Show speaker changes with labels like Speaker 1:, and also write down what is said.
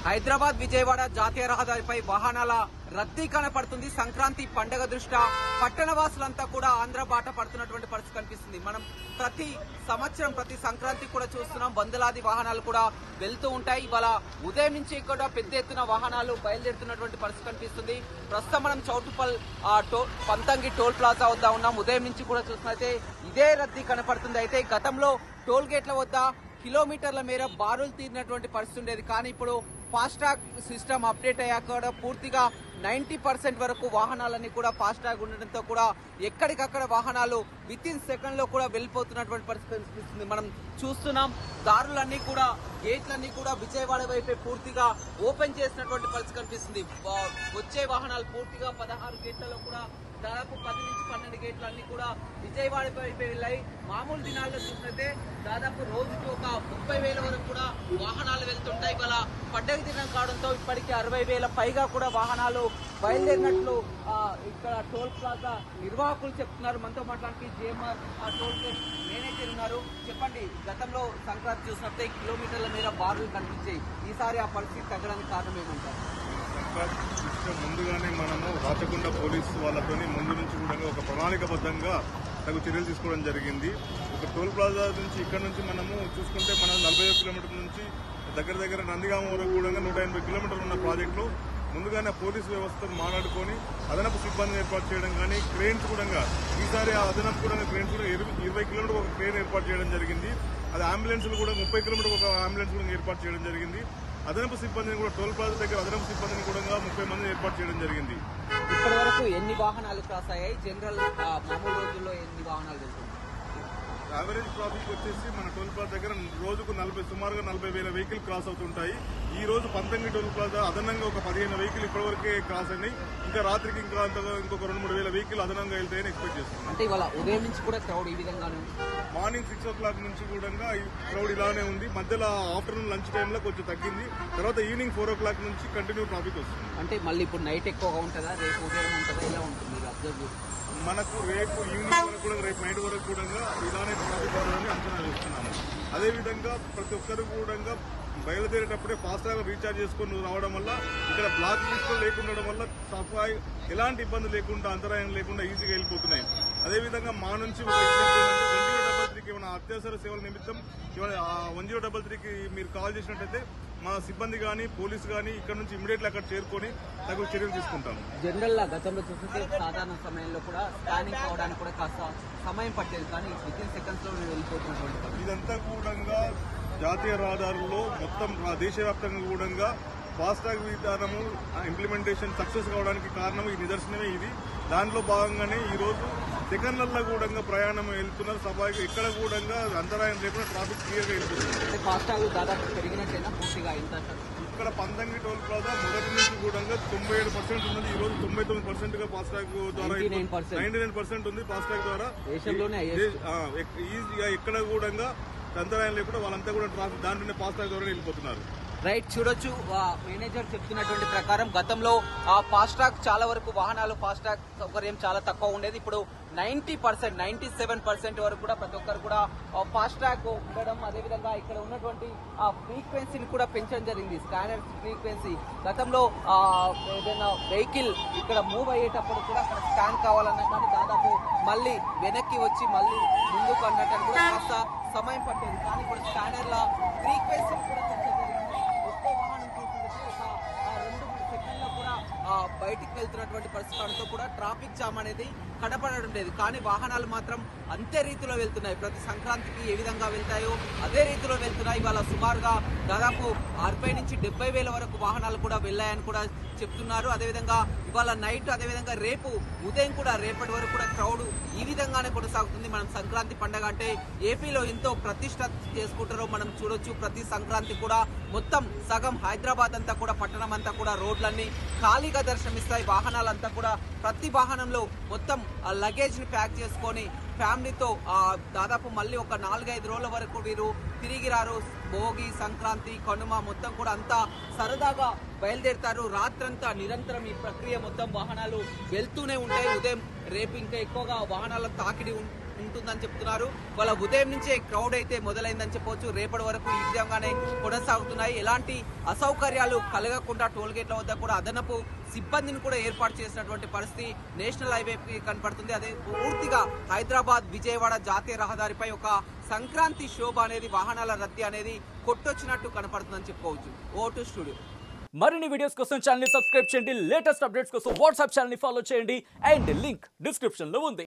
Speaker 1: హైదరాబాద్ విజయవాడ జాతీయ రహదారిపై వాహనాల రద్దీ కనపడుతుంది. సంక్రాంతి పండుగ దృష్ట్యా పట్టణవాసులంతా కూడా ఆంధ్ర బాట పడుతున్నటువంటి పరిస్థితి కనిపిస్తుంది. మనం ప్రతి సంవత్సరం ప్రతి సంక్రాంతి కూడా చూస్తున్నాం, వందలాది వాహనాలు కూడా వెళ్తూ ఉంటాయి. ఇవాళ ఉదయం నుంచి కూడా పెద్ద ఎత్తున వాహనాలు బయలుదేరుతున్నటువంటి పరిస్థితి కనిపిస్తుంది. ప్రస్తుతం మనం చౌటుపల్ పంతంగి టోల్ ప్లాజా వద్ద ఉన్నాం. ఉదయం నుంచి కూడా చూసినట్లయితే ఇదే రద్దీ కనపడుతుంది. అయితే గతంలో టోల్ గేట్ల వద్ద కిలోమీటర్ల మేర బారులు తీరినటువంటి పరిస్థితి ఉండేది. కానీ ఇప్పుడు ఫాస్టాగ్ సిస్టమ్ అప్డేట్ అయ్యాక కూడా పూర్తిగా 90% వరకు వాహనాలన్నీ కూడా ఫాస్టాగ్ ఉండడంతో కూడా ఎక్కడికక్కడ వాహనాలు విత్ ఇన్ సెకండ్ లో కూడా వెళ్ళిపోతున్నటువంటి పరిస్థితి కనిపిస్తుంది. మనం చూస్తున్నాం, దారులన్నీ కూడా గేట్లన్నీ కూడా విజయవాడ వైపే పూర్తిగా ఓపెన్ చేసినటువంటి పరిస్థితి కనిపిస్తుంది. వచ్చే వాహనాలు పూర్తిగా 16 గేట్లలో కూడా దాదాపు 10 నుంచి 12 గేట్లు అన్ని కూడా విజయవాడ వైపు వెళ్ళాయి. మామూలు దినాల్లో చూసినట్టే దాదాపు రోజుకి ఒక 30,000 వరకు కూడా వాహనాలు వెళ్తుంటాయి. ఇవాళ పండుగ దినం కావడంతో ఇప్పటికీ 60,000 పైగా కూడా వాహనాలు బయలుదేరినట్లు ఇక్కడ టోల్ ప్లాజా నిర్వాహకులు చెప్తున్నారు. మనతో మాట్లాడానికి జేఎంఆర్ టోల్ గేట్ మేనేజర్ ఉన్నారు. చెప్పండి, గతంలో సంక్రాంతి చూసినట్టే కిలోమీటర్ల మేర బారులు కనిపించాయి. ఈసారి ఆ పరిస్థితి తగ్గడానికి కారణం ఏమంటారు?
Speaker 2: ముందుగానే మనము రాచకొండ పోలీసు వాళ్ళతో ముందు నుంచి కూడా ఒక ప్రణాళికబద్ధంగా తగు చర్యలు తీసుకోవడం జరిగింది. ఒక టోల్ ప్లాజా నుంచి ఇక్కడ నుంచి మనము చూసుకుంటే మనం 45 కిలోమీటర్ల నుంచి దగ్గర నందిగామ వరకు కూడా 180 కిలోమీటర్లు ఉన్న ప్రాజెక్టులు ముందుగానే పోలీసు వ్యవస్థను మాట్లాడుకొని అదనపు సిబ్బందిని ఏర్పాటు చేయడం కానీ క్రేన్స్ కూడా ఈసారి ఆ అదనపు కూడా క్రేన్స్ కూడా 20 కిలోమీటర్ ఒక క్రేన్ ఏర్పాటు చేయడం జరిగింది. అది అంబులెన్స్లు కూడా 30 కిలోమీటర్ ఒక అంబులెన్స్ కూడా ఏర్పాటు చేయడం జరిగింది. అదనపు సిబ్బందిని కూడా టోల్ ప్లాజా దగ్గర అదనపు సిబ్బందిని కూడా 30 మందిని ఏర్పాటు చేయడం జరిగింది.
Speaker 1: ఇప్పటి వరకు ఎన్ని వాహనాలు క్రాస్ అయ్యాయి? జనరల్ మామూలు రోజుల్లో ఎన్ని వాహనాలు వెళ్తున్నాయి?
Speaker 2: యావరేజ్ ట్రాఫిక్ వచ్చేసి మన టోల్ ప్లాజా దగ్గర రోజుకు సుమారుగా 40,000 వెహికల్ క్రాస్ అవుతుంటాయి. ఈ రోజు పంతంగి టోల్ ప్లాజా అదనంగా ఒక 15 వెహికల్ ఇప్పటివరకే క్రాస్ అయినాయి. ఇంకా రాత్రికి ఇంకొక 2-3 వేల వెహికల్ అదనంగా వెళ్తాయని ఎక్స్పెక్ట్ చేస్తున్నాం.
Speaker 1: అంటే ఇవాళ ఉదయం నుంచి కూడా క్రౌడ్ ఈ విధంగానే
Speaker 2: మార్నింగ్ 6 o'clock నుంచి కూడా ఈ క్రౌడ్ ఇలానే ఉంది. మధ్యలో ఆఫ్టర్నూన్ లంచ్ టైంలో కొంచెం తగ్గింది. తర్వాత ఈవినింగ్ 4 o'clock నుంచి కంటిన్యూ ట్రాఫిక్ వస్తుంది.
Speaker 1: అంటే మళ్ళీ ఇప్పుడు నైట్ ఎక్కువగా ఉంటుందా, రేపు ఉదయం ఉంటుందా, ఇలా ఉంటుంది అబ్జర్వ్?
Speaker 2: మనకు రేపు ఈవినింగ్ వరకు కూడా రేపు నైట్ వరకు కూడా ఇలానే ట్రాఫిక్ అవ్వాలని అంచనా వేస్తున్నాము. అదేవిధంగా ప్రతి ఒక్కరు కూడా బయలుదేరేటప్పుడే ఫాస్టాగ్ రీఛార్జ్ చేసుకుని రావడం వల్ల ఇక్కడ బ్లాక్ లిస్టులు లేకుండడం వల్ల సఫాయి ఎలాంటి ఇబ్బంది లేకుండా అంతరాయం లేకుండా ఈజీగా వెళ్ళిపోతున్నాయి. అదేవిధంగా మా నుంచి 1033కి ఏమైనా అత్యవసర సేవల నిమిత్తం 1033కి మీరు కాల్ చేసినట్టయితే మా సిబ్బంది కానీ పోలీసు కానీ ఇక్కడ నుంచి ఇమీడియట్లీ అక్కడ చేరుకొని తగు చర్యలు తీసుకుంటాం.
Speaker 1: జనరల్ గా గతంలో చూస్తే సాధారణ సమయంలో కూడా స్కానింగ్ కావడానికి కూడా కాస్త సమయం పట్టేది, కానీ విత్ ఇన్ సెకండ్స్ లో వెళ్ళిపోతున్నటువంటి
Speaker 2: ఇదంతా కూడా జాతీయ రహదారుల్లో మొత్తం దేశవ్యాప్తంగా కూడా ఫాస్టాగ్ విధానము ఇంప్లిమెంటేషన్ సక్సెస్ కావడానికి కారణం ఈ నిదర్శనమే ఇది. దాంట్లో భాగంగానే ఈ రోజు సెకండ్లలో కూడా ప్రయాణం వెళ్తున్నారు. సభకి ఎక్కడ కూడా అంతరాయం లేకుండా ట్రాఫిక్ క్లియర్ గా వెళ్తుంది.
Speaker 1: ఫాస్టాగ్ దాదాపు పెరిగినట్టేనా పూర్తిగా?
Speaker 2: ఇక్కడ పంతంగి టోల్ ప్లాజా మొదటి నుంచి కూడా 97% ఉన్నది. ఈ రోజు 99% గా ఫాస్టాగ్ ద్వారా 99% ఉంది. ఫాస్టాగ్ ద్వారా ఈజీగా ఎక్కడ కూడా అంతరాయం లేకుండా వాళ్ళంతా కూడా ట్రాఫిక్ దాంట్లోనే ఫాస్టాగ్ ద్వారా వెళ్ళిపోతున్నారు.
Speaker 1: రైట్, చూడొచ్చు మేనేజర్ చెప్తున్నటువంటి ప్రకారం గతంలో ఫాస్టాగ్ చాలా వరకు వాహనాలు ఫాస్టాగ్ సౌకర్యం చాలా తక్కువ ఉండేది. ఇప్పుడు 90%, 97% వరకు కూడా ప్రతి ఒక్కరు కూడా ఫాస్టాగ్ ఉండడం, అదేవిధంగా ఇక్కడ ఉన్నటువంటి ఫ్రీక్వెన్సీని కూడా పెంచడం జరిగింది. స్కానర్ ఫ్రీక్వెన్సీ గతంలో ఏదైనా వెహికల్ ఇక్కడ మూవ్ అయ్యేటప్పుడు కూడా అక్కడ స్కాన్ కావాలన్నా కానీ దాదాపు మళ్ళీ వెనక్కి వచ్చి మళ్ళీ ముందుకు అన్నట్టు కూడా కాస్త సమయం పట్టేది. కానీ ఇప్పుడు స్కానర్ల ఫ్రీక్వెన్సీని కూడా పెంచడం జరిగింది. బయటికి వెళ్తున్నటువంటి పరిస్థితులతో కూడా ట్రాఫిక్ జామ్ అనేది కనపడడం లేదు. కానీ వాహనాలు మాత్రం అంతే రీతిలో వెళ్తున్నాయి. ప్రతి సంక్రాంతికి ఏ విధంగా వెళ్తాయో అదే రీతిలో వెళ్తున్నాయి. ఇవాళ సుమారుగా దాదాపు 60 నుంచి 70,000 వరకు వాహనాలు కూడా వెళ్ళాయని కూడా చెప్తున్నారు. అదేవిధంగా ఇవాళ నైట్, అదేవిధంగా రేపు ఉదయం కూడా రేపటి వరకు కూడా క్రౌడ్ ఈ విధంగానే కొనసాగుతుంది. మనం సంక్రాంతి పండుగ అంటే ఏపీలో ఎంతో ప్రతిష్ట చేసుకుంటారో మనం చూడొచ్చు. ప్రతి సంక్రాంతి కూడా మొత్తం సగం హైదరాబాద్ అంతా కూడా పట్టణం అంతా కూడా రోడ్లన్నీ ఖాళీగా దర్శనమిస్తాయి. వాహనాలంతా కూడా ప్రతి వాహనంలో మొత్తం లగేజ్ ని ప్యాక్ చేసుకొని ఫ్యామిలీతో దాదాపు మళ్ళీ ఒక 4-5 రోజుల వరకు వీరు తిరిగి రారు. భోగి, సంక్రాంతి, కనుమ మొత్తం కూడా అంతా సరదాగా బయలుదేరుతారు. రాత్రంతా నిరంతరం ఈ ప్రక్రియ మొత్తం వాహనాలు వెళ్తూనే ఉంటాయి. ఉదయం రేపు ఇంకా ఎక్కువగా వాహనాల తాకిడి ఉంటుందని చెప్తున్నారు. వాళ్ళ ఉదయం నుంచే క్రౌడ్ అయితే మొదలైందని చెప్పవచ్చు. రేపటి వరకు ఈ విధంగానే కొనసాగుతున్నాయి. ఎలాంటి అసౌకర్యాలు కలగకుండా టోల్ గేట్ల వద్ద కూడా అదనపు సిబ్బందిని కూడా ఏర్పాటు చేసినటువంటి పరిస్థితి నేషనల్ హైవేకి కనపడుతుంది. అదే పూర్తిగా హైదరాబాద్ విజయవాడ జాతీయ రహదారిపై ఒక సంక్రాంతి శోభ అనేది, వాహనాల రద్దీ అనేది కొట్టొచ్చినట్టు కనపడుతుందని చెప్పుకోవచ్చు. Vote studio.
Speaker 3: మరిన్ని వీడియోస్ కోసం ఛానల్ ని సబ్స్క్రైబ్ చేయండి. లేటెస్ట్ అప్డేట్స్ కోసం వాట్సాప్ ఛానల్ ని ఫాలో చేయండి. అండ్ లింక్ డిస్క్రిప్షన్ లో ఉంది.